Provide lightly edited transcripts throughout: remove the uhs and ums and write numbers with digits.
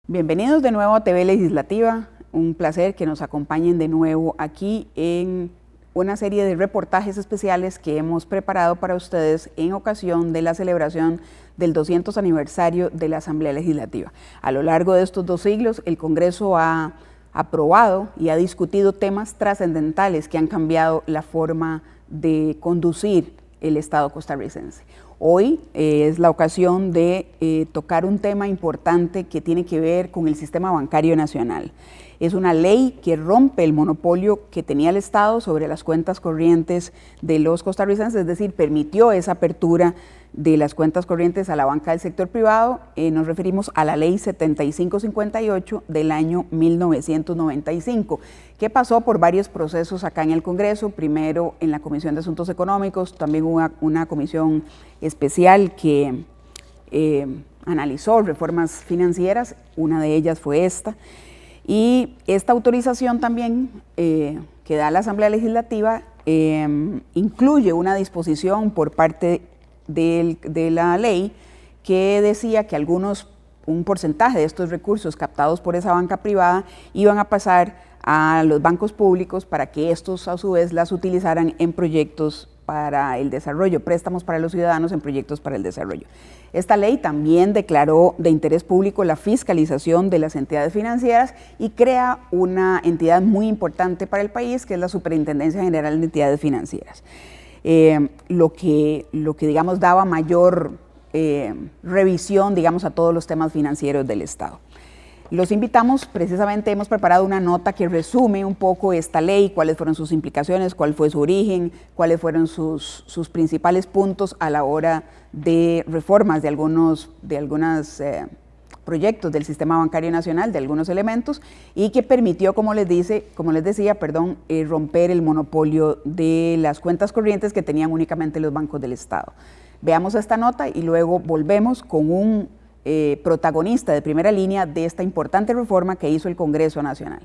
Bienvenidos de nuevo a TV Legislativa, un placer que nos acompañen de nuevo aquí en una serie de reportajes especiales que hemos preparado para ustedes en ocasión de la celebración del 200 aniversario de la Asamblea Legislativa. A lo largo de estos 2 siglos, el Congreso ha aprobado y ha discutido temas trascendentales que han cambiado la forma de conducir el Estado costarricense. Hoy es la ocasión de tocar un tema importante que tiene que ver con el sistema bancario nacional. Es una ley que rompe el monopolio que tenía el Estado sobre las cuentas corrientes de los costarricenses, es decir, permitió esa apertura de las cuentas corrientes a la banca del sector privado. Nos referimos a la ley 7558 del año 1995, que pasó por varios procesos acá en el Congreso, primero en la Comisión de Asuntos Económicos, también hubo una comisión especial que analizó reformas financieras, una de ellas fue esta, y esta autorización también que da la Asamblea Legislativa incluye una disposición por parte de la ley que decía que un porcentaje de estos recursos captados por esa banca privada iban a pasar a los bancos públicos para que estos a su vez las utilizaran en proyectos para el desarrollo, préstamos para los ciudadanos en proyectos para el desarrollo. Esta ley también declaró de interés público la fiscalización de las entidades financieras y crea una entidad muy importante para el país, que es la Superintendencia General de Entidades Financieras. Lo que digamos daba mayor revisión, digamos, a todos los temas financieros del Estado. Los invitamos, precisamente hemos preparado una nota que resume un poco esta ley, cuáles fueron sus implicaciones, cuál fue su origen, cuáles fueron sus principales puntos a la hora de reformas de algunos proyectos del sistema bancario nacional, de algunos elementos, y que permitió, como les decía, romper el monopolio de las cuentas corrientes que tenían únicamente los bancos del Estado. Veamos esta nota y luego volvemos con un protagonista de primera línea de esta importante reforma que hizo el Congreso Nacional.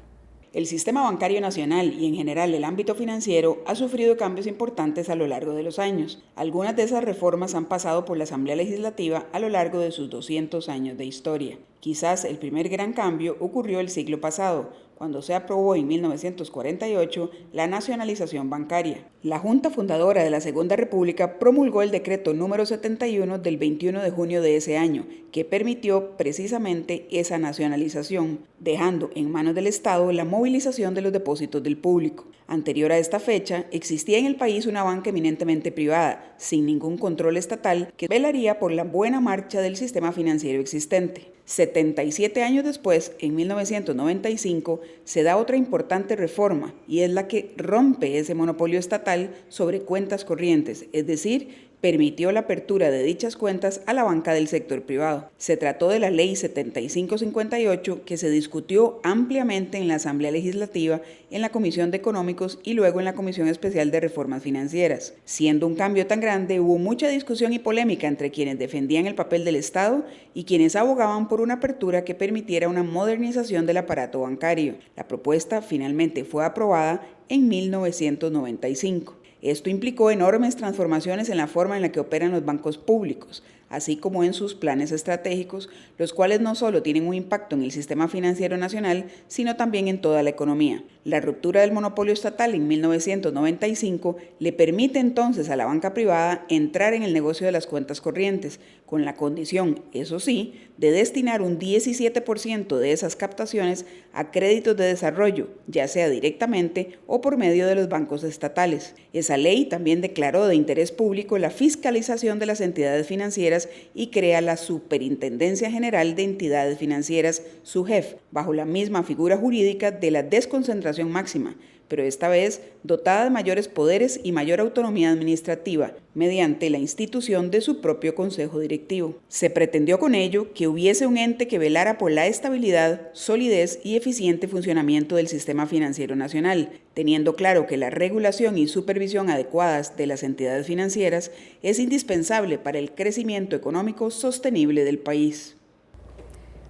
El sistema bancario nacional y en general el ámbito financiero ha sufrido cambios importantes a lo largo de los años. Algunas de esas reformas han pasado por la Asamblea Legislativa a lo largo de sus 200 años de historia. Quizás el primer gran cambio ocurrió el siglo pasado, cuando se aprobó en 1948 la nacionalización bancaria. La Junta Fundadora de la Segunda República promulgó el decreto número 71 del 21 de junio de ese año, que permitió precisamente esa nacionalización, dejando en manos del Estado la movilización de los depósitos del público. Anterior a esta fecha, existía en el país una banca eminentemente privada, sin ningún control estatal, que velaría por la buena marcha del sistema financiero existente. 77 años después, en 1995, se da otra importante reforma y es la que rompe ese monopolio estatal sobre cuentas corrientes, es decir, permitió la apertura de dichas cuentas a la banca del sector privado. Se trató de la Ley 7558 que se discutió ampliamente en la Asamblea Legislativa, en la Comisión de Económicos y luego en la Comisión Especial de Reformas Financieras. Siendo un cambio tan grande, hubo mucha discusión y polémica entre quienes defendían el papel del Estado y quienes abogaban por una apertura que permitiera una modernización del aparato bancario. La propuesta finalmente fue aprobada en 1995. Esto implicó enormes transformaciones en la forma en la que operan los bancos públicos, así como en sus planes estratégicos, los cuales no solo tienen un impacto en el sistema financiero nacional, sino también en toda la economía. La ruptura del monopolio estatal en 1995 le permite entonces a la banca privada entrar en el negocio de las cuentas corrientes, con la condición, eso sí, de destinar un 17% de esas captaciones a créditos de desarrollo, ya sea directamente o por medio de los bancos estatales. Esa ley también declaró de interés público la fiscalización de las entidades financieras y crea la Superintendencia General de Entidades Financieras, SUGEF, bajo la misma figura jurídica de la desconcentración máxima, pero esta vez dotada de mayores poderes y mayor autonomía administrativa, mediante la institución de su propio consejo directivo. Se pretendió con ello que hubiese un ente que velara por la estabilidad, solidez y eficiente funcionamiento del sistema financiero nacional, teniendo claro que la regulación y supervisión adecuadas de las entidades financieras es indispensable para el crecimiento económico sostenible del país.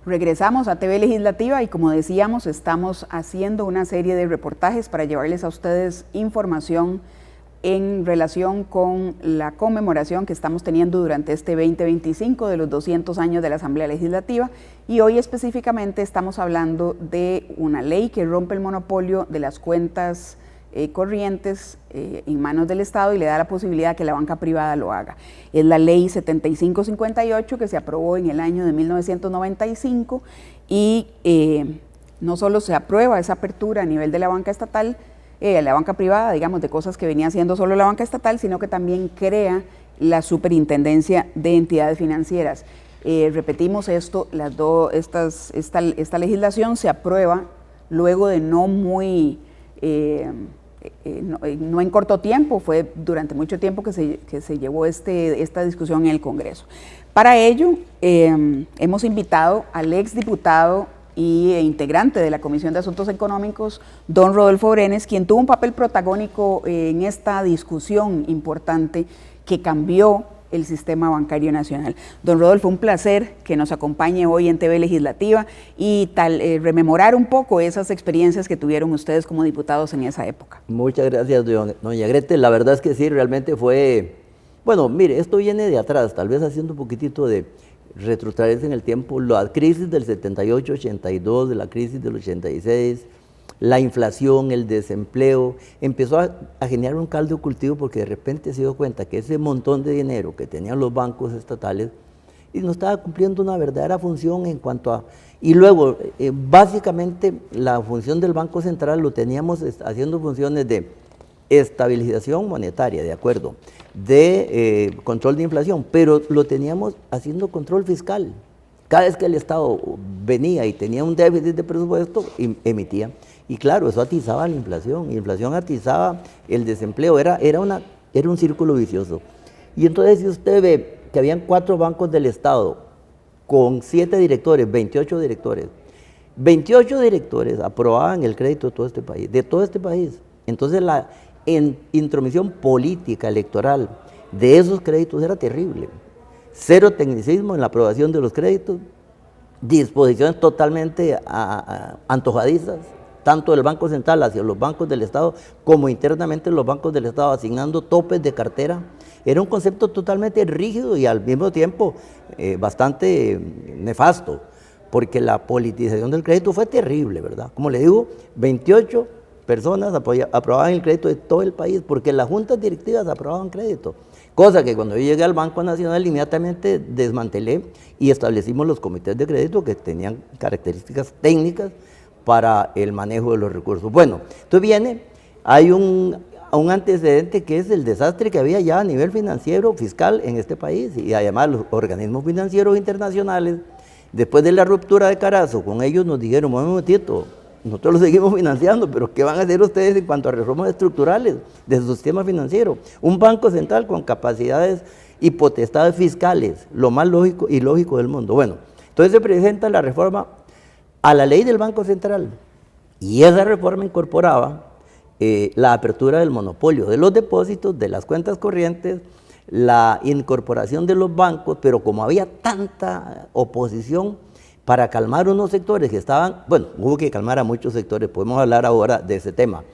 Regresamos a TV Legislativa y, como decíamos, estamos haciendo una serie de reportajes para llevarles a ustedes información en relación con la conmemoración que estamos teniendo durante este 2025 de los 200 años de la Asamblea Legislativa, y hoy específicamente estamos hablando de una ley que rompe el monopolio de las cuentas corrientes en manos del Estado y le da la posibilidad que la banca privada lo haga. Es la ley 7558 que se aprobó en el año de 1995 y no solo se aprueba esa apertura a nivel de la banca estatal, la banca privada, digamos, de cosas que venía haciendo solo la banca estatal, sino que también crea la superintendencia de entidades financieras. Repetimos esto, esta legislación se aprueba luego de no en corto tiempo, fue durante mucho tiempo que se llevó esta discusión en el Congreso. Para ello, hemos invitado al exdiputado e integrante de la Comisión de Asuntos Económicos, don Rodolfo Brenes, quien tuvo un papel protagónico en esta discusión importante que cambió el sistema bancario nacional. Don Rodolfo, un placer que nos acompañe hoy en TV Legislativa y rememorar un poco esas experiencias que tuvieron ustedes como diputados en esa época. Muchas gracias, doña Grete. La verdad es que sí, realmente fue... Bueno, mire, esto viene de atrás, tal vez haciendo un poquitito de retrotraerse en el tiempo, la crisis del 78-82, de la crisis del 86, la inflación, el desempleo, empezó a generar un caldo de cultivo porque de repente se dio cuenta que ese montón de dinero que tenían los bancos estatales y no estaba cumpliendo una verdadera función en cuanto a... Y luego, básicamente, la función del Banco Central lo teníamos haciendo funciones de estabilización monetaria, de acuerdo, de control de inflación, pero lo teníamos haciendo control fiscal. Cada vez que el Estado venía y tenía un déficit de presupuesto, emitía. Y claro, eso atizaba la inflación, y la inflación atizaba el desempleo, era un círculo vicioso. Y entonces si usted ve que habían 4 bancos del Estado con 7 directores, 28 directores, 28 directores aprobaban el crédito de todo este país. Entonces la intromisión política electoral de esos créditos era terrible. Cero tecnicismo en la aprobación de los créditos, disposiciones totalmente antojadizas, tanto del Banco Central hacia los bancos del Estado, como internamente los bancos del Estado asignando topes de cartera. Era un concepto totalmente rígido y al mismo tiempo bastante nefasto, porque la politización del crédito fue terrible, ¿verdad? Como le digo, 28 personas aprobaban el crédito de todo el país, porque las juntas directivas aprobaban crédito. Cosa que cuando yo llegué al Banco Nacional inmediatamente desmantelé y establecimos los comités de crédito que tenían características técnicas para el manejo de los recursos. Bueno, entonces hay un antecedente que es el desastre que había ya a nivel financiero, fiscal en este país, y además los organismos financieros internacionales, después de la ruptura de Carazo, con ellos nos dijeron, un momentito, nosotros lo seguimos financiando, pero ¿qué van a hacer ustedes en cuanto a reformas estructurales de su sistema financiero? Un banco central con capacidades y potestades fiscales, lo más lógico y lógico del mundo. Bueno, entonces se presenta la reforma a la ley del Banco Central y esa reforma incorporaba la apertura del monopolio de los depósitos, de las cuentas corrientes, la incorporación de los bancos, pero como había tanta oposición, para calmar unos sectores que estaban, bueno, hubo que calmar a muchos sectores, podemos hablar ahora de ese tema,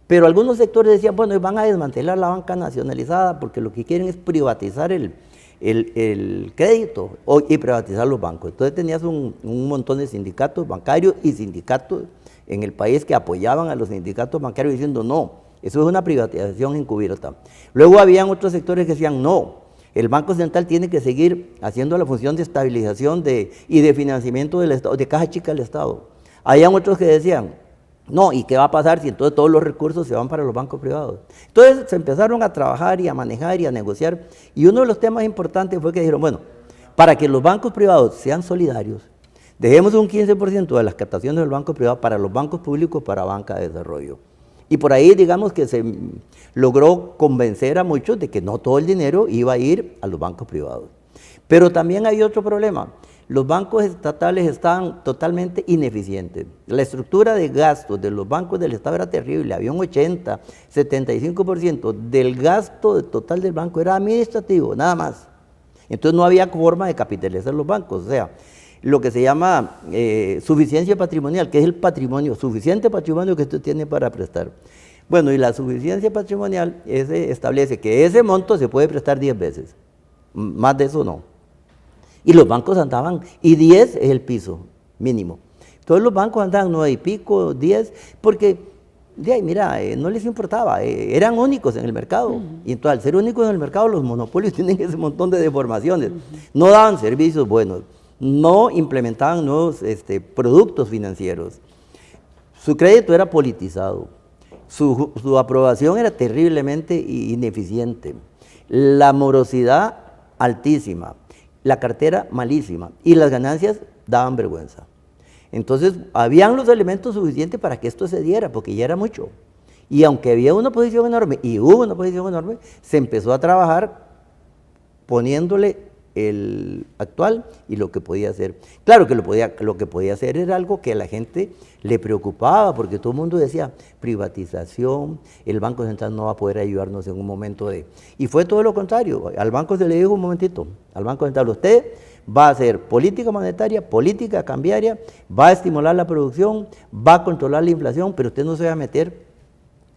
pero algunos sectores decían, bueno, van a desmantelar la banca nacionalizada porque lo que quieren es privatizar el crédito y privatizar los bancos. Entonces tenías un montón de sindicatos bancarios y sindicatos en el país que apoyaban a los sindicatos bancarios diciendo, no, eso es una privatización encubierta. Luego habían otros sectores que decían, no, el Banco Central tiene que seguir haciendo la función de estabilización y de financiamiento del Estado, de caja chica del Estado. Habían otros que decían, no, ¿y qué va a pasar si entonces todos los recursos se van para los bancos privados? Entonces se empezaron a trabajar y a manejar y a negociar, y uno de los temas importantes fue que dijeron, bueno, para que los bancos privados sean solidarios, dejemos un 15% de las captaciones del banco privado para los bancos públicos para banca de desarrollo. Y por ahí digamos que se logró convencer a muchos de que no todo el dinero iba a ir a los bancos privados. Pero también hay otro problema. Los bancos estatales estaban totalmente ineficientes. La estructura de gastos de los bancos del Estado era terrible. Había un 80, 75% del gasto total del banco era administrativo, nada más. Entonces no había forma de capitalizar los bancos. O sea, lo que se llama suficiencia patrimonial, que es el patrimonio, suficiente patrimonio que usted tiene para prestar. Bueno, y la suficiencia patrimonial establece que ese monto se puede prestar 10 veces, más de eso no. Y los bancos andaban, y 10 es el piso mínimo. Todos los bancos andaban 9 y pico, 10, porque, mira, no les importaba, eran únicos en el mercado. Y entonces, al ser únicos en el mercado, los monopolios tienen ese montón de deformaciones. No daban servicios buenos, no implementaban nuevos productos financieros. Su crédito era politizado, su aprobación era terriblemente ineficiente, la morosidad altísima, la cartera malísima y las ganancias daban vergüenza. Entonces, habían los elementos suficientes para que esto se diera, porque ya era mucho. Y aunque había una oposición enorme, y hubo una oposición enorme, se empezó a trabajar poniéndole el actual y lo que podía hacer. Claro que lo que podía hacer era algo que a la gente le preocupaba, porque todo el mundo decía, privatización, el Banco Central no va a poder ayudarnos en un momento de... Y fue todo lo contrario. Al banco se le dijo un momentito, al Banco Central, usted va a hacer política monetaria, política cambiaria, va a estimular la producción, va a controlar la inflación, pero usted no se va a meter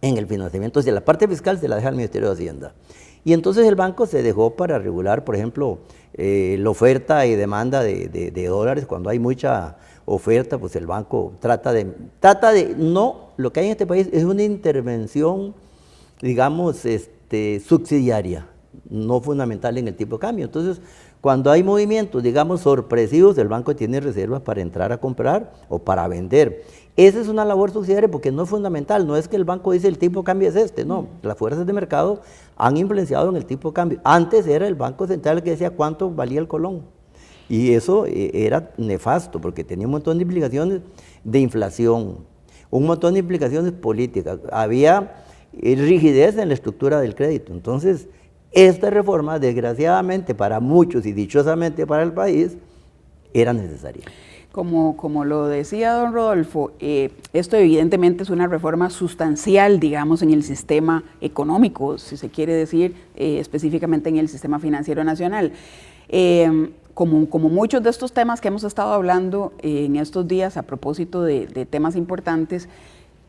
en el financiamiento. O sea, la parte fiscal se la deja al Ministerio de Hacienda. Y entonces el banco se dejó para regular, por ejemplo, la oferta y demanda de dólares. Cuando hay mucha oferta, pues el banco trata de, no, lo que hay en este país es una intervención, digamos, subsidiaria, no fundamental en el tipo de cambio. Entonces, cuando hay movimientos, digamos, sorpresivos, el banco tiene reservas para entrar a comprar o para vender. Esa es una labor subsidiaria porque no es fundamental, no es que el banco dice el tipo de cambio es no, las fuerzas de mercado han influenciado en el tipo de cambio. Antes era el Banco Central el que decía cuánto valía el colón, y eso era nefasto porque tenía un montón de implicaciones de inflación, un montón de implicaciones políticas, había rigidez en la estructura del crédito. Entonces, esta reforma, desgraciadamente para muchos y dichosamente para el país, era necesaria. Como lo decía don Rodolfo, esto evidentemente es una reforma sustancial, digamos, en el sistema económico, si se quiere decir, específicamente en el sistema financiero nacional. Como muchos de estos temas que hemos estado hablando en estos días a propósito de temas importantes,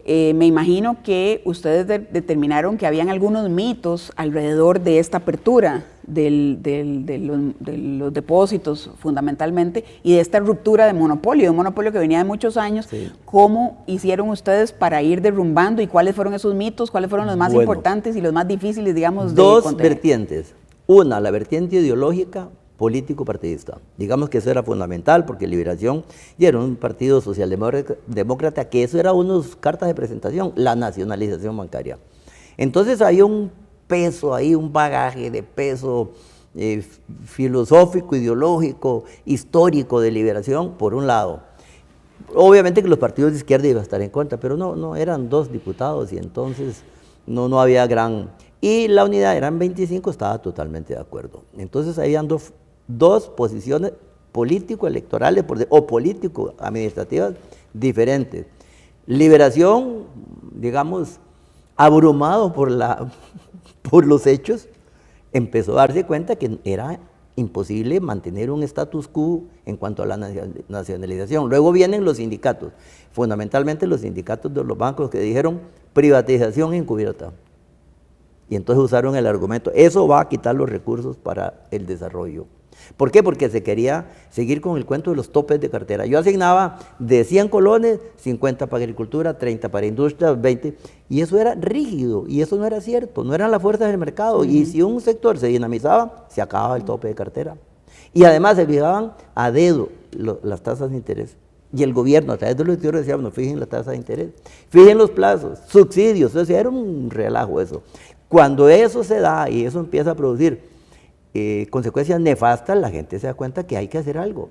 me imagino que ustedes determinaron que habían algunos mitos alrededor de esta apertura de los depósitos fundamentalmente y de esta ruptura de monopolio, un monopolio que venía de muchos años. Sí. ¿Cómo hicieron ustedes para ir derrumbando y cuáles fueron esos mitos, cuáles fueron los más importantes y los más difíciles, digamos, de dos vertientes. Una, la vertiente ideológica, político-partidista. Digamos que eso era fundamental porque Liberación y era un partido socialdemócrata, que eso era unas cartas de presentación, la nacionalización bancaria. Entonces hay un peso ahí, un bagaje de peso filosófico, ideológico, histórico de Liberación, por un lado. Obviamente que los partidos de izquierda iban a estar en contra, pero no, eran 2 diputados y entonces no había gran... Y la unidad, eran 25, estaba totalmente de acuerdo. Entonces habían dos posiciones político-electorales o político-administrativas diferentes. Liberación, digamos, abrumado por los hechos, empezó a darse cuenta que era imposible mantener un status quo en cuanto a la nacionalización. Luego vienen los sindicatos, fundamentalmente los sindicatos de los bancos que dijeron privatización encubierta. Y entonces usaron el argumento, eso va a quitar los recursos para el desarrollo. ¿Por qué? Porque se quería seguir con el cuento de los topes de cartera. Yo asignaba de 100 colones, 50 para agricultura, 30 para industria, 20, y eso era rígido, y eso no era cierto, no eran las fuerzas del mercado, y si un sector se dinamizaba, se acababa el tope de cartera. Y además se fijaban a dedo las tasas de interés. Y el gobierno, a través de los estudios, decía, bueno, fijen la tasa de interés, fijen los plazos, subsidios, o sea, era un relajo eso. Cuando eso se da y eso empieza a producir consecuencias nefastas, la gente se da cuenta que hay que hacer algo.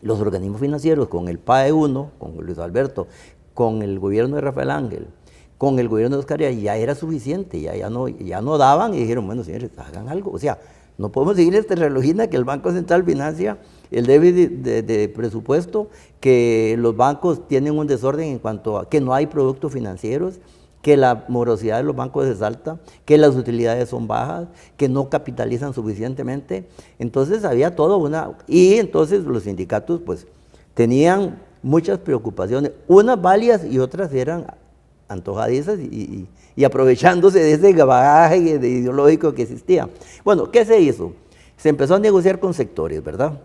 Los organismos financieros, con el PAE-1, con Luis Alberto, con el gobierno de Rafael Ángel, con el gobierno de Oscar, ya era suficiente, ya no daban y dijeron, bueno, señores, hagan algo. O sea, no podemos seguir esta relojina que el Banco Central financia el déficit de presupuesto, que los bancos tienen un desorden en cuanto a que no hay productos financieros, que la morosidad de los bancos es alta, que las utilidades son bajas, que no capitalizan suficientemente. Entonces había todo y entonces los sindicatos pues tenían muchas preocupaciones, unas válidas y otras eran antojadizas y aprovechándose de ese bagaje ideológico que existía. Bueno, ¿qué se hizo? Se empezó a negociar con sectores, ¿verdad?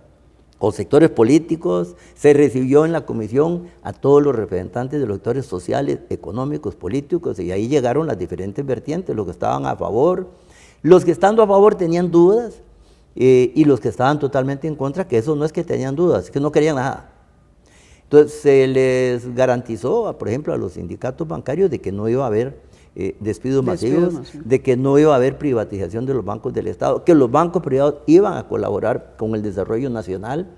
Con sectores políticos, se recibió en la comisión a todos los representantes de los sectores sociales, económicos, políticos, y ahí llegaron las diferentes vertientes, los que estaban a favor, los que estando a favor tenían dudas, y los que estaban totalmente en contra, que eso no es que tenían dudas, es que no querían nada. Entonces se les garantizó, por ejemplo, a los sindicatos bancarios de que no iba a haber despidos masivos, de que no iba a haber privatización de los bancos del Estado, que los bancos privados iban a colaborar con el desarrollo nacional,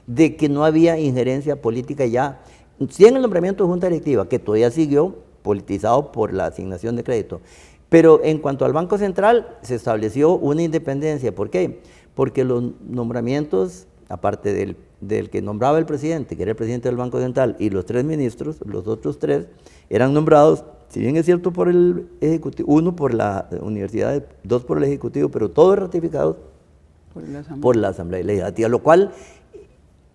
de que no había injerencia política ya, sí en el nombramiento de junta directiva, que todavía siguió politizado por la asignación de crédito, pero en cuanto al Banco Central se estableció una independencia. ¿Por qué? Porque los nombramientos, aparte del que nombraba el presidente, que era el presidente del Banco Central, y los 3 ministros, los otros 3, eran nombrados, si bien es cierto por el Ejecutivo, 1 por la Universidad, 2 por el Ejecutivo, pero todos ratificados por la Asamblea Legislativa, lo cual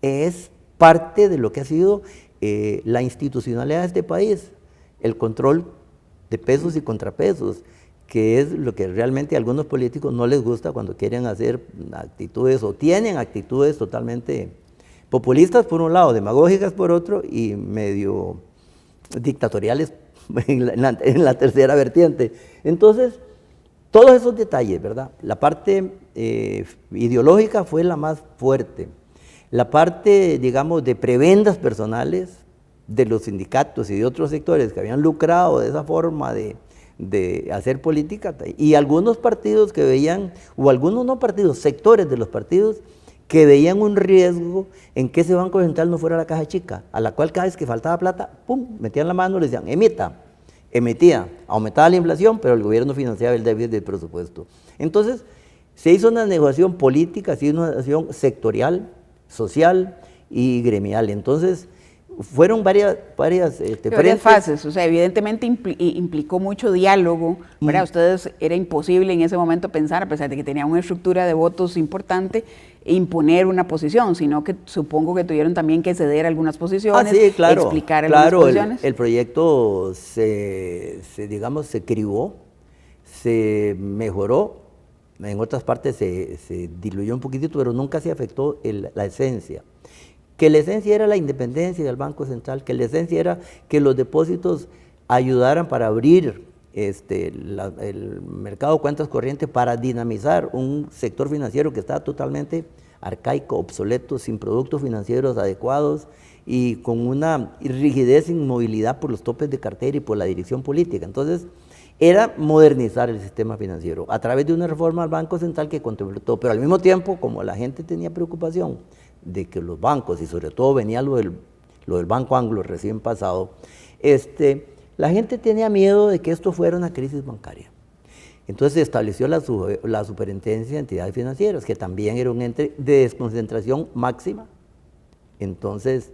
es parte de lo que ha sido la institucionalidad de este país, el control de pesos y contrapesos, que es lo que realmente a algunos políticos no les gusta cuando quieren hacer actitudes o tienen actitudes totalmente populistas por un lado, demagógicas por otro y medio dictatoriales en la tercera vertiente. Entonces, todos esos detalles, ¿verdad? La parte ideológica fue la más fuerte. La parte, digamos, de prebendas personales de los sindicatos y de otros sectores que habían lucrado de esa forma de hacer política, y algunos partidos que veían, o algunos no partidos, sectores de los partidos que veían un riesgo en que ese Banco Central no fuera la caja chica, a la cual cada vez que faltaba plata, pum, metían la mano y le decían, emitía, aumentaba la inflación, pero el gobierno financiaba el déficit del presupuesto. Entonces, se hizo una negociación política, se hizo una negociación sectorial, social y gremial. Entonces, fueron varias fases, o sea, evidentemente implicó mucho diálogo, para ustedes era imposible en ese momento pensar, a pesar de que tenían una estructura de votos importante, imponer una posición, sino que supongo que tuvieron también que ceder algunas posiciones, sí, claro, explicar algunas posiciones. El proyecto se cribó, se mejoró, en otras partes se diluyó un poquitito, pero nunca se afectó la esencia. Que la esencia era la independencia del Banco Central, que la esencia era que los depósitos ayudaran para abrir el mercado de cuentas corrientes, para dinamizar un sector financiero que estaba totalmente arcaico, obsoleto, sin productos financieros adecuados y con una rigidez e inmovilidad por los topes de cartera y por la dirección política. Entonces, era modernizar el sistema financiero a través de una reforma al Banco Central que contempló, pero al mismo tiempo, como la gente tenía preocupación de que los bancos, y sobre todo venía lo del Banco Anglo recién pasado, la gente tenía miedo de que esto fuera una crisis bancaria. Entonces se estableció la Superintendencia de Entidades Financieras, que también era un ente de desconcentración máxima. Entonces,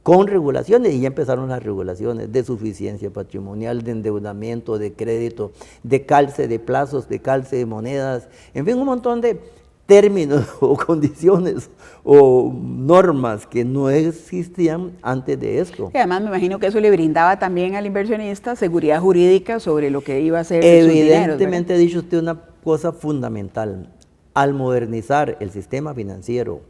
con regulaciones, y ya empezaron las regulaciones de suficiencia patrimonial, de endeudamiento, de crédito, de calce de plazos, de calce de monedas, en fin, un montón de términos o condiciones o normas que no existían antes de esto. Y además me imagino que eso le brindaba también al inversionista seguridad jurídica sobre lo que iba a ser Evidentemente ha dicho usted una cosa fundamental. Al modernizar el sistema financiero,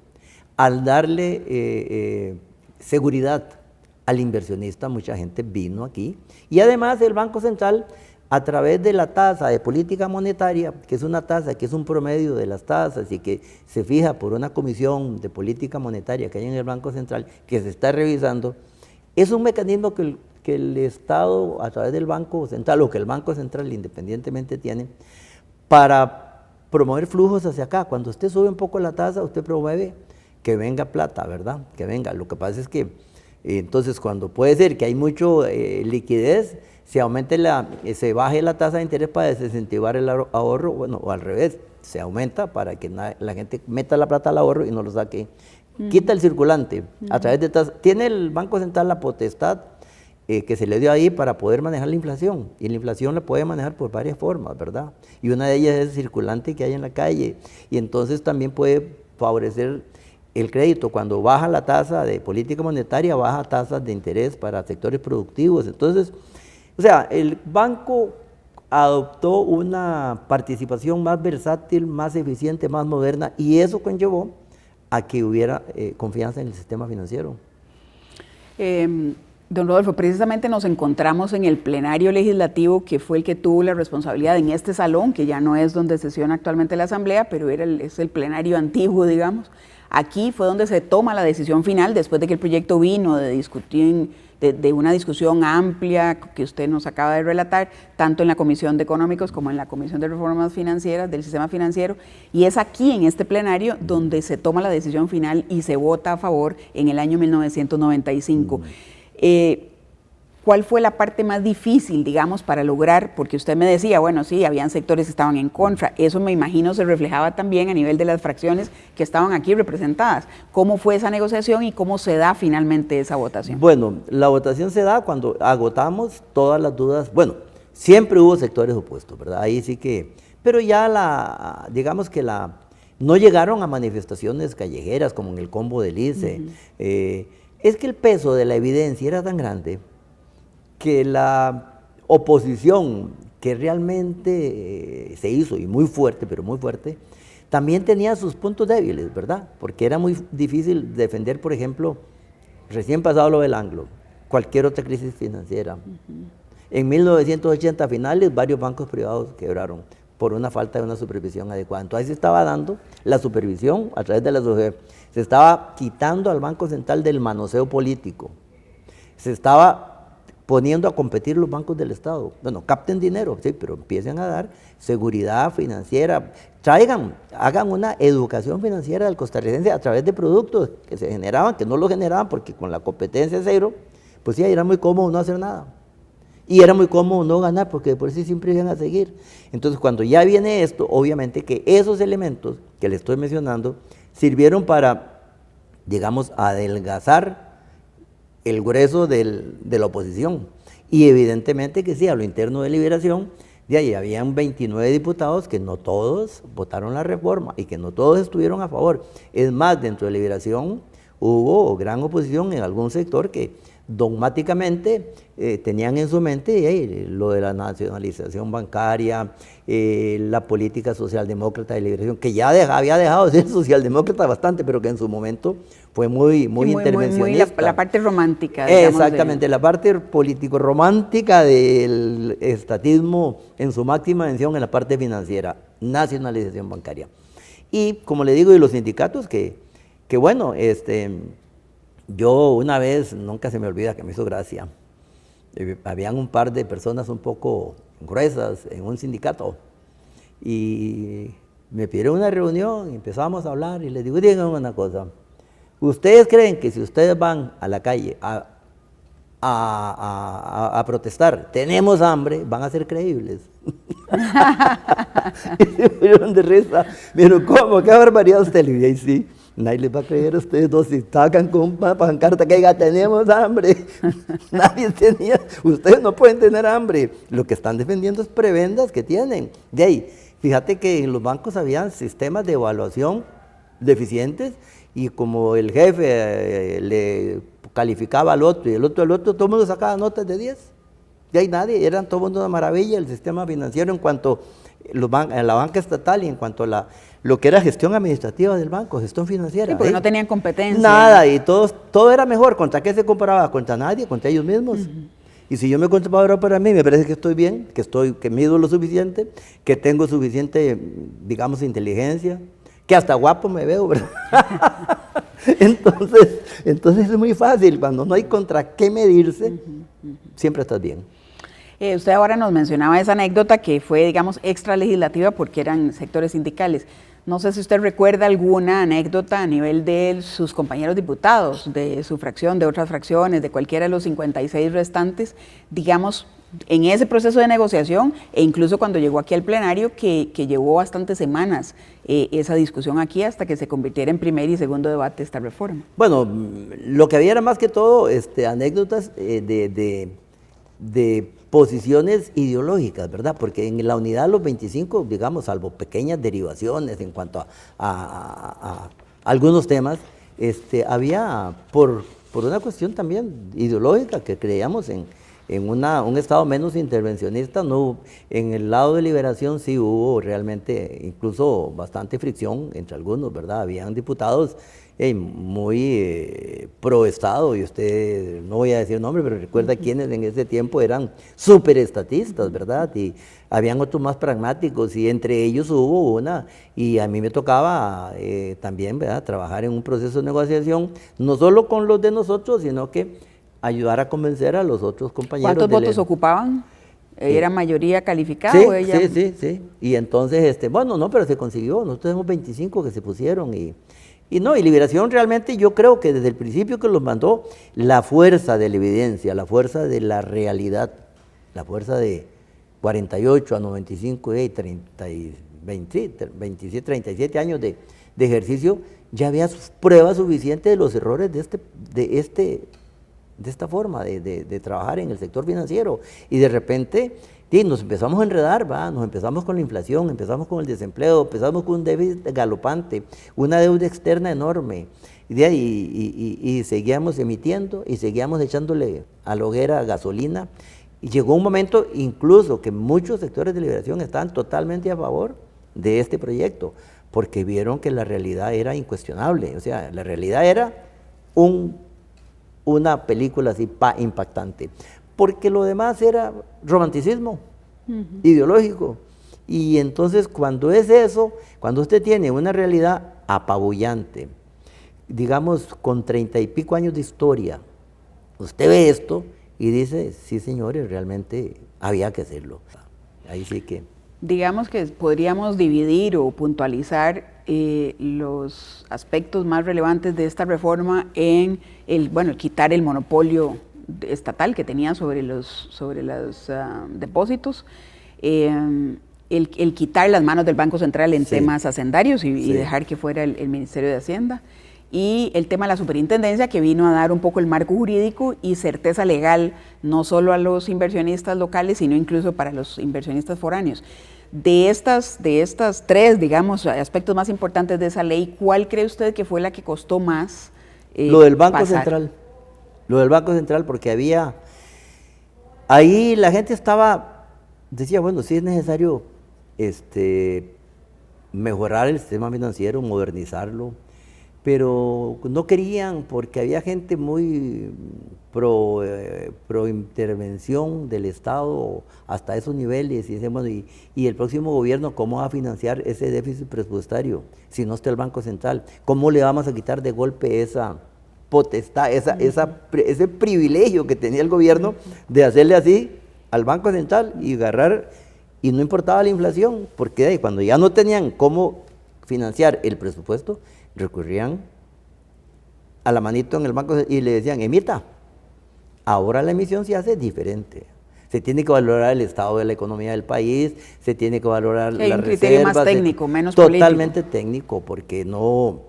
al darle seguridad al inversionista, mucha gente vino aquí, y además el Banco Central, a través de la tasa de política monetaria, que es una tasa que es un promedio de las tasas y que se fija por una comisión de política monetaria que hay en el Banco Central, que se está revisando, es un mecanismo que el Estado, a través del Banco Central, o que el Banco Central independientemente tiene, para promover flujos hacia acá. Cuando usted sube un poco la tasa, usted promueve que venga plata, ¿verdad? Que venga. Lo que pasa es que, entonces, cuando puede ser que hay mucho liquidez, se baje la tasa de interés para desincentivar el ahorro, bueno, o al revés, se aumenta para que la gente meta la plata al ahorro y no lo saque. Quita el circulante a través de tasas. Tiene el Banco Central la potestad que se le dio ahí para poder manejar la inflación, y la inflación la puede manejar por varias formas, ¿verdad? Y una de ellas es el circulante que hay en la calle, y entonces también puede favorecer el crédito. Cuando baja la tasa de política monetaria, baja tasas de interés para sectores productivos. Entonces, O sea, el banco adoptó una participación más versátil, más eficiente, más moderna, y eso conllevó a que hubiera confianza en el sistema financiero. Don Rodolfo, precisamente nos encontramos en el plenario legislativo, que fue el que tuvo la responsabilidad en este salón, que ya no es donde sesiona actualmente la Asamblea, pero es el plenario antiguo, digamos. Aquí fue donde se toma la decisión final, después de que el proyecto vino de discutir, de una discusión amplia que usted nos acaba de relatar, tanto en la Comisión de Económicos como en la Comisión de Reformas Financieras del Sistema Financiero, y es aquí, en este plenario, donde se toma la decisión final y se vota a favor en el año 1995. ¿Cuál fue la parte más difícil, digamos, para lograr? Porque usted me decía, bueno, sí, habían sectores que estaban en contra. Eso me imagino se reflejaba también a nivel de las fracciones que estaban aquí representadas. ¿Cómo fue esa negociación y cómo se da finalmente esa votación? Bueno, la votación se da cuando agotamos todas las dudas. Bueno, siempre hubo sectores opuestos, ¿verdad? Ahí sí que... Pero ya digamos que no llegaron a manifestaciones callejeras como en el combo del ICE. Es que el peso de la evidencia era tan grande que la oposición que realmente se hizo, y muy fuerte, pero muy fuerte, también tenía sus puntos débiles, ¿verdad? Porque era muy difícil defender, por ejemplo, recién pasado lo del Anglo, cualquier otra crisis financiera. En 1980 finales, varios bancos privados quebraron por una falta de una supervisión adecuada. Entonces se estaba dando la supervisión a través de la SOGEF, se estaba quitando al Banco Central del manoseo político, se estaba poniendo a competir los bancos del Estado. Bueno, capten dinero, sí, pero empiecen a dar seguridad financiera, hagan una educación financiera del costarricense a través de productos que se generaban, que no lo generaban porque con la competencia cero, pues sí, era muy cómodo no hacer nada. Y era muy cómodo no ganar porque por eso siempre iban a seguir. Entonces, cuando ya viene esto, obviamente que esos elementos que le estoy mencionando sirvieron para, digamos, adelgazar el grueso de la oposición. Y evidentemente que sí, a lo interno de Liberación, de ahí habían 29 diputados que no todos votaron la reforma y que no todos estuvieron a favor. Es más, dentro de Liberación hubo gran oposición en algún sector que dogmáticamente tenían en su mente lo de la nacionalización bancaria, la política socialdemócrata de Liberación, que ya había dejado de ser socialdemócrata bastante, pero que en su momento fue muy intervencionista. La parte romántica. Exactamente, la parte político-romántica del estatismo en su máxima mención en la parte financiera, nacionalización bancaria. Y como le digo, y los sindicatos que bueno, yo una vez, nunca se me olvida que me hizo gracia, habían un par de personas un poco gruesas en un sindicato y me pidieron una reunión y empezamos a hablar y les digo, díganme una cosa, ¿ustedes creen que si ustedes van a la calle a protestar, tenemos hambre, van a ser creíbles? Y se fueron de risa, me dijeron, ¿cómo? ¿Qué barbaridad usted? Le dije, y sí. Nadie les va a creer a ustedes dos si sacan con una pancarta que diga tenemos hambre. Nadie tenía, ustedes no pueden tener hambre. Lo que están defendiendo es prebendas que tienen. De ahí, fíjate que en los bancos habían sistemas de evaluación deficientes y como el jefe le calificaba al otro y el otro al otro, todo el mundo sacaba notas de 10. De ahí nadie, eran todo el mundo una maravilla el sistema financiero en cuanto a la banca estatal y en cuanto a lo que era gestión administrativa del banco, gestión financiera. Sí, porque no tenían competencia. Nada, y todo era mejor. ¿Contra qué se comparaba? Contra nadie, contra ellos mismos. Y si yo me comparo para mí, me parece que estoy bien, que mido lo suficiente, que tengo suficiente, digamos, inteligencia, que hasta guapo me veo, ¿verdad? Entonces es muy fácil, cuando no hay contra qué medirse, siempre estás bien. Usted ahora nos mencionaba esa anécdota que fue, digamos, extra legislativa porque eran sectores sindicales. No sé si usted recuerda alguna anécdota a nivel de sus compañeros diputados, de su fracción, de otras fracciones, de cualquiera de los 56 restantes, digamos, en ese proceso de negociación e incluso cuando llegó aquí al plenario que llevó bastantes semanas esa discusión aquí hasta que se convirtiera en primer y segundo debate esta reforma. Bueno, lo que había era más que todo anécdotas de posiciones ideológicas, ¿verdad? Porque en la unidad de los 25, digamos, salvo pequeñas derivaciones en cuanto a algunos temas, había por una cuestión también ideológica que creíamos en en un estado menos intervencionista, no hubo. En el lado de Liberación sí hubo realmente incluso bastante fricción entre algunos, ¿verdad? Habían diputados muy pro Estado, y usted, no voy a decir nombre, pero recuerda quienes en ese tiempo eran súper estatistas, ¿verdad? Y habían otros más pragmáticos, y entre ellos hubo una, y a mí me tocaba también, ¿verdad?, trabajar en un proceso de negociación, no solo con los de nosotros, sino que ayudar a convencer a los otros compañeros. ¿Cuántos votos ocupaban? ¿Era mayoría calificada? Sí, o ella? sí. Y entonces, bueno, no, pero se consiguió. Nosotros tenemos 25 que se pusieron y Liberación realmente yo creo que desde el principio que los mandó, la fuerza de la evidencia, la fuerza de la realidad, la fuerza de 48 a 95 y 27, 37 años de ejercicio, ya había pruebas suficientes de los errores de esta forma de trabajar en el sector financiero. Y de repente nos empezamos a enredar, nos empezamos con la inflación, empezamos con el desempleo, empezamos con un déficit galopante, una deuda externa enorme, y seguíamos emitiendo y seguíamos echándole a la hoguera gasolina. Y llegó un momento incluso que muchos sectores de Liberación estaban totalmente a favor de este proyecto, porque vieron que la realidad era incuestionable. O sea, la realidad era una película así impactante, porque lo demás era romanticismo ideológico. Y entonces cuando es eso, cuando usted tiene una realidad apabullante, digamos con 30 y pico años de historia, usted ve esto y dice, sí señores, realmente había que hacerlo. Ahí sí que... Digamos que podríamos dividir o puntualizar los aspectos más relevantes de esta reforma en el quitar el monopolio estatal que tenía sobre los depósitos, el quitar las manos del Banco Central en temas hacendarios y dejar que fuera el Ministerio de Hacienda, y el tema de la superintendencia, que vino a dar un poco el marco jurídico y certeza legal, no solo a los inversionistas locales, sino incluso para los inversionistas foráneos. De estas tres, digamos, aspectos más importantes de esa ley, ¿cuál cree usted que fue la que costó más Lo del Banco Central. Lo del Banco Central, porque ahí la gente decía, bueno, sí es necesario mejorar el sistema financiero, modernizarlo, pero no querían, porque había gente muy pro intervención del Estado hasta esos niveles, y decían, bueno, y el próximo gobierno, ¿cómo va a financiar ese déficit presupuestario si no está el Banco Central? ¿Cómo le vamos a quitar de golpe esa potestad, ese privilegio que tenía el gobierno de hacerle así al Banco Central y agarrar, y no importaba la inflación, porque cuando ya no tenían cómo financiar el presupuesto, recurrían a la manito en el banco y le decían, emita. Ahora la emisión se hace diferente. Se tiene que valorar el estado de la economía del país, se tiene que valorar las reservas. Hay un criterio más técnico, menos totalmente político. técnico, porque no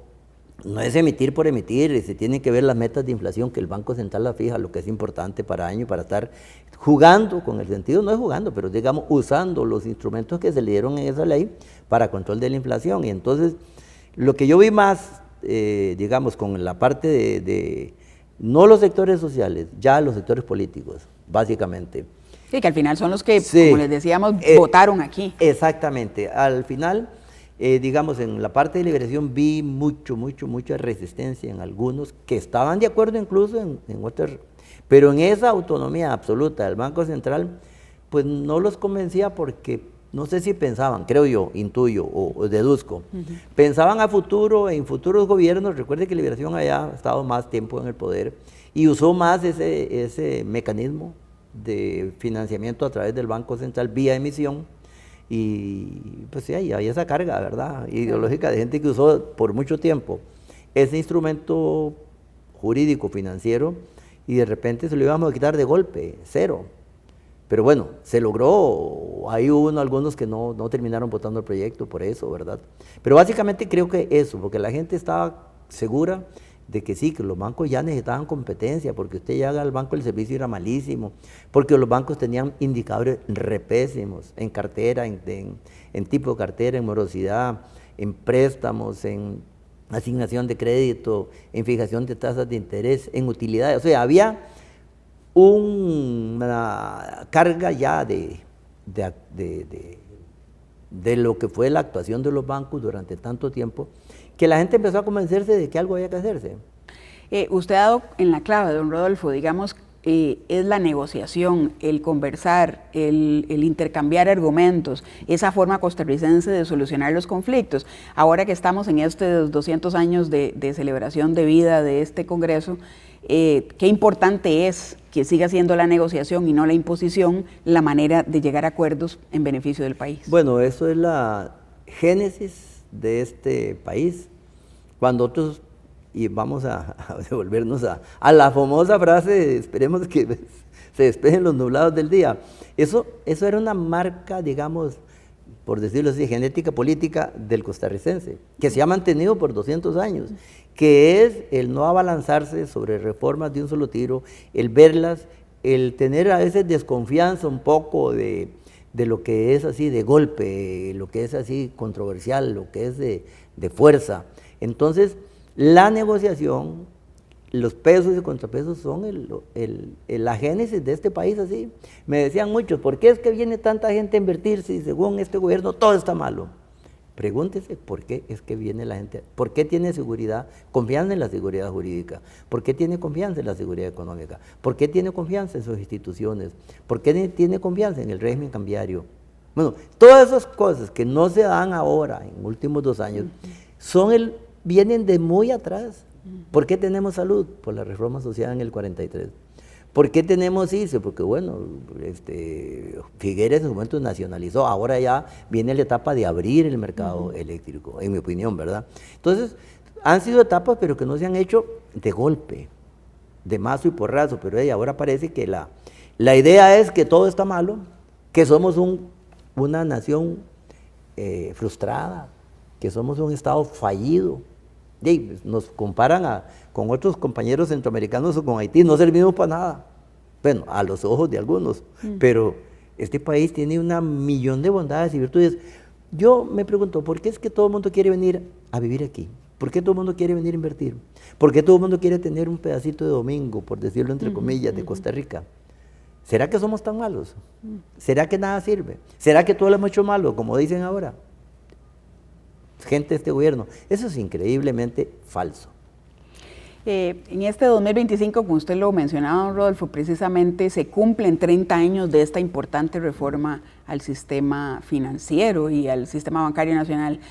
es emitir por emitir, se tienen que ver las metas de inflación que el Banco Central la fija, lo que es importante para año, para estar jugando con el sentido, no es jugando, pero digamos usando los instrumentos que se le dieron en esa ley para control de la inflación. Y entonces, lo que yo vi más, digamos, con la parte de no los sectores sociales, ya los sectores políticos, básicamente. Sí, que al final son los que, como les decíamos, votaron aquí. Exactamente. Al final, digamos, en la parte de Liberación vi mucha resistencia en algunos que estaban de acuerdo incluso en otras, pero en esa autonomía absoluta del Banco Central, pues no los convencía porque no sé si pensaban, creo yo, intuyo o deduzco, pensaban a futuro, en futuros gobiernos. Recuerde que Liberación había estado más tiempo en el poder y usó más ese mecanismo de financiamiento a través del Banco Central vía emisión, y pues sí, había esa carga, ¿verdad?, ideológica de gente que usó por mucho tiempo ese instrumento jurídico financiero, y de repente se lo íbamos a quitar de golpe, cero. Pero bueno, se logró. Ahí hubo algunos que no terminaron votando el proyecto por eso, ¿verdad? Pero básicamente creo que eso, porque la gente estaba segura de que sí, que los bancos ya necesitaban competencia, porque usted llega al banco, el servicio era malísimo, porque los bancos tenían indicadores repésimos en cartera, en tipo de cartera, en morosidad, en préstamos, en asignación de crédito, en fijación de tasas de interés, en utilidades. O sea, había una carga ya de lo que fue la actuación de los bancos durante tanto tiempo, que la gente empezó a convencerse de que algo había que hacerse. Usted ha dado en la clave, don Rodolfo, digamos, es la negociación, el conversar, el intercambiar argumentos, esa forma costarricense de solucionar los conflictos. Ahora que estamos en estos 200 años de celebración de vida de este Congreso, qué importante es que siga siendo la negociación y no la imposición la manera de llegar a acuerdos en beneficio del país. Bueno, eso es la génesis de este país. Cuando otros, y vamos a devolvernos a la famosa frase, esperemos que se despejen los nublados del día. Eso era una marca, digamos, por decirlo así, genética política del costarricense, que se ha mantenido por 200 años, que es el no abalanzarse sobre reformas de un solo tiro, el verlas, el tener a veces desconfianza un poco de lo que es así de golpe, lo que es así controversial, lo que es de fuerza. Entonces, la negociación, los pesos y contrapesos son la génesis de este país así. Me decían muchos, ¿por qué es que viene tanta gente a invertir si según este gobierno todo está malo? Pregúntese por qué es que viene la gente, por qué tiene seguridad, confianza en la seguridad jurídica, por qué tiene confianza en la seguridad económica, por qué tiene confianza en sus instituciones, por qué tiene confianza en el régimen cambiario. Bueno, todas esas cosas que no se dan ahora, en últimos 2 años, vienen de muy atrás. ¿Por qué tenemos salud? Por la reforma social en el 43. ¿Por qué tenemos ICE? Porque bueno, Figueres en su momento nacionalizó, ahora ya viene la etapa de abrir el mercado eléctrico, en mi opinión, ¿verdad? Entonces, han sido etapas, pero que no se han hecho de golpe, de mazo y porrazo, pero ahora parece que la idea es que todo está malo, que somos una nación frustrada, que somos un Estado fallido. Nos comparan con otros compañeros centroamericanos o con Haití, no servimos para nada. Bueno, a los ojos de algunos, pero este país tiene 1.000.000 de bondades y virtudes. Yo me pregunto, ¿por qué es que todo el mundo quiere venir a vivir aquí? ¿Por qué todo el mundo quiere venir a invertir? ¿Por qué todo el mundo quiere tener un pedacito de domingo, por decirlo entre comillas, de Costa Rica? ¿Será que somos tan malos? ¿Será que nada sirve? ¿Será que todo lo hemos hecho malo, como dicen ahora? Gente de este gobierno. Eso es increíblemente falso. En este 2025, como usted lo mencionaba, don Rodolfo, precisamente se cumplen 30 años de esta importante reforma al sistema financiero y al sistema bancario nacional.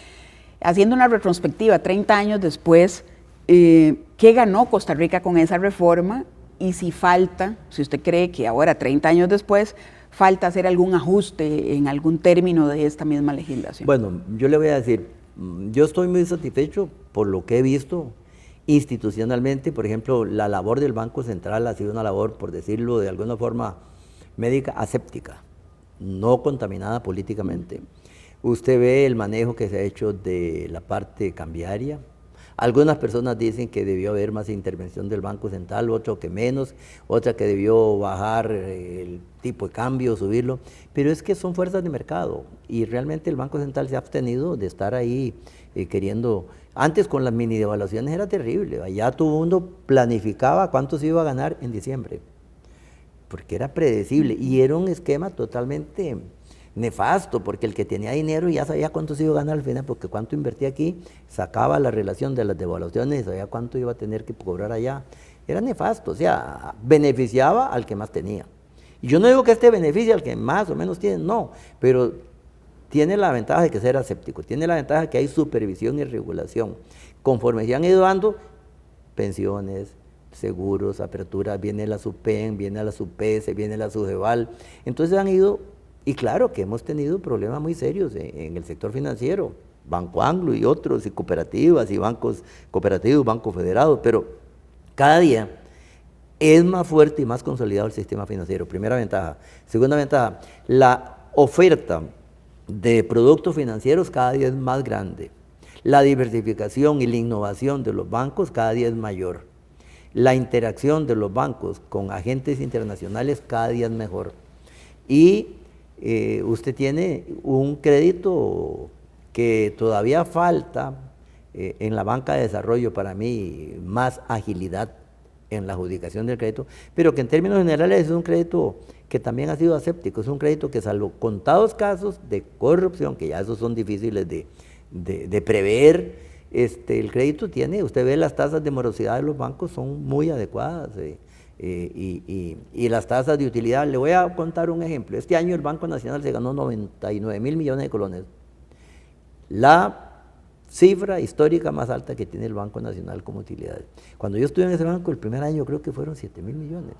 Haciendo una retrospectiva, 30 años después, ¿qué ganó Costa Rica con esa reforma? Y si falta, si usted cree que ahora, 30 años después, falta hacer algún ajuste en algún término de esta misma legislación. Bueno, yo le voy a decir, yo estoy muy satisfecho por lo que he visto institucionalmente. Por ejemplo, la labor del Banco Central ha sido una labor, por decirlo de alguna forma médica, aséptica, no contaminada políticamente. Usted ve el manejo que se ha hecho de la parte cambiaria. Algunas personas dicen que debió haber más intervención del Banco Central, otro que menos, otra que debió bajar el tipo de cambio, subirlo, pero es que son fuerzas de mercado y realmente el Banco Central se ha abstenido de estar ahí queriendo. Antes con las mini devaluaciones era terrible, allá todo el mundo planificaba cuánto se iba a ganar en diciembre, porque era predecible y era un esquema totalmente nefasto, porque el que tenía dinero ya sabía cuánto se iba a ganar al final, porque cuánto invertía aquí, sacaba la relación de las devaluaciones y sabía cuánto iba a tener que cobrar allá. Era nefasto, o sea, beneficiaba al que más tenía. Y yo no digo que este beneficie al que más o menos tiene, no, pero tiene la ventaja de que ser aséptico, tiene la ventaja de que hay supervisión y regulación. Conforme se han ido dando pensiones, seguros, aperturas, viene la SUPEN, viene la SUPESE, viene la SUGEVAL, entonces han ido. Y claro que hemos tenido problemas muy serios en el sector financiero, Banco Anglo y otros, y cooperativas y bancos cooperativos, bancos federados, pero cada día es más fuerte y más consolidado el sistema financiero, primera ventaja. Segunda ventaja, la oferta de productos financieros cada día es más grande, la diversificación y la innovación de los bancos cada día es mayor, la interacción de los bancos con agentes internacionales cada día es mejor, y usted tiene un crédito que todavía falta en la banca de desarrollo, para mí, más agilidad en la adjudicación del crédito, pero que en términos generales es un crédito que también ha sido aséptico, es un crédito que salvo contados casos de corrupción, que ya esos son difíciles de prever, el crédito tiene, usted ve las tasas de morosidad de los bancos son muy adecuadas y las tasas de utilidad. Le voy a contar un ejemplo. Este año el Banco Nacional se ganó 99.000 millones de colones, la cifra histórica más alta que tiene el Banco Nacional como utilidades. Cuando yo estuve en ese banco, el primer año creo que fueron 7.000 millones.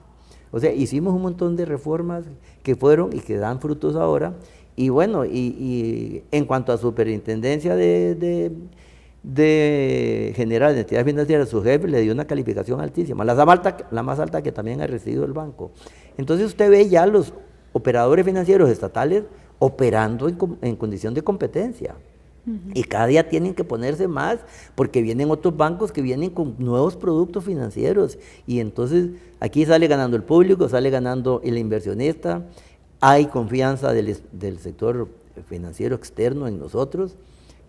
O sea, hicimos un montón de reformas que fueron y que dan frutos ahora. Y bueno, y en cuanto a superintendencia de general de entidades financieras, su jefe le dio una calificación altísima, la más alta que también ha recibido el banco. Entonces usted ve ya los operadores financieros estatales operando en condición de competencia. Y cada día tienen que ponerse más porque vienen otros bancos que vienen con nuevos productos financieros y entonces aquí sale ganando el público, sale ganando el inversionista, hay confianza del sector financiero externo en nosotros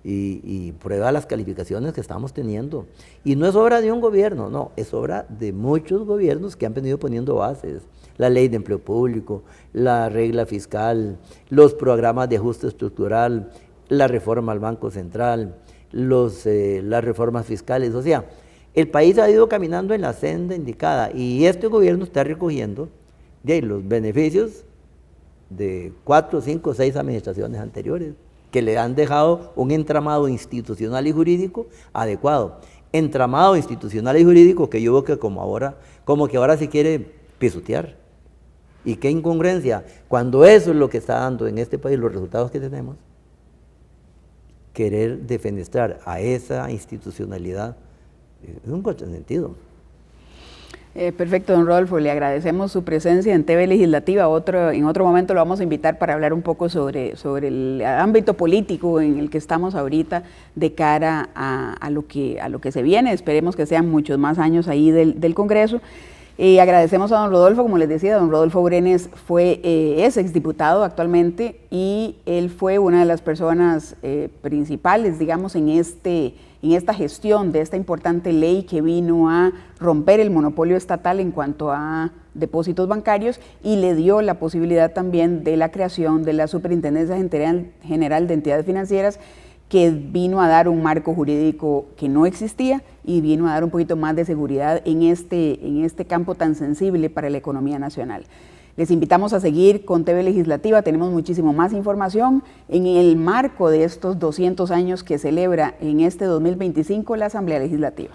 y prueba las calificaciones que estamos teniendo. Y no es obra de un gobierno, no, es obra de muchos gobiernos que han venido poniendo bases. La ley de empleo público, la regla fiscal, los programas de ajuste estructural, la reforma al Banco Central, las reformas fiscales. O sea, el país ha ido caminando en la senda indicada y este gobierno está recogiendo de ahí los beneficios de 4, 5, 6 administraciones anteriores que le han dejado un entramado institucional y jurídico adecuado. Entramado institucional y jurídico que yo veo que como que ahora se quiere pisotear. Y qué incongruencia, cuando eso es lo que está dando en este país los resultados que tenemos, querer defenestrar a esa institucionalidad es un contrasentido. Perfecto, don Rodolfo, le agradecemos su presencia en TV Legislativa. En otro momento lo vamos a invitar para hablar un poco sobre el ámbito político en el que estamos ahorita de cara a lo que se viene. Esperemos que sean muchos más años ahí del Congreso. Agradecemos a don Rodolfo, como les decía, don Rodolfo Brenes es exdiputado actualmente y él fue una de las personas principales, digamos, en esta gestión de esta importante ley que vino a romper el monopolio estatal en cuanto a depósitos bancarios y le dio la posibilidad también de la creación de la Superintendencia General de Entidades Financieras, que vino a dar un marco jurídico que no existía y vino a dar un poquito más de seguridad en este campo tan sensible para la economía nacional. Les invitamos a seguir con TV Legislativa, tenemos muchísimo más información en el marco de estos 200 años que celebra en este 2025 la Asamblea Legislativa.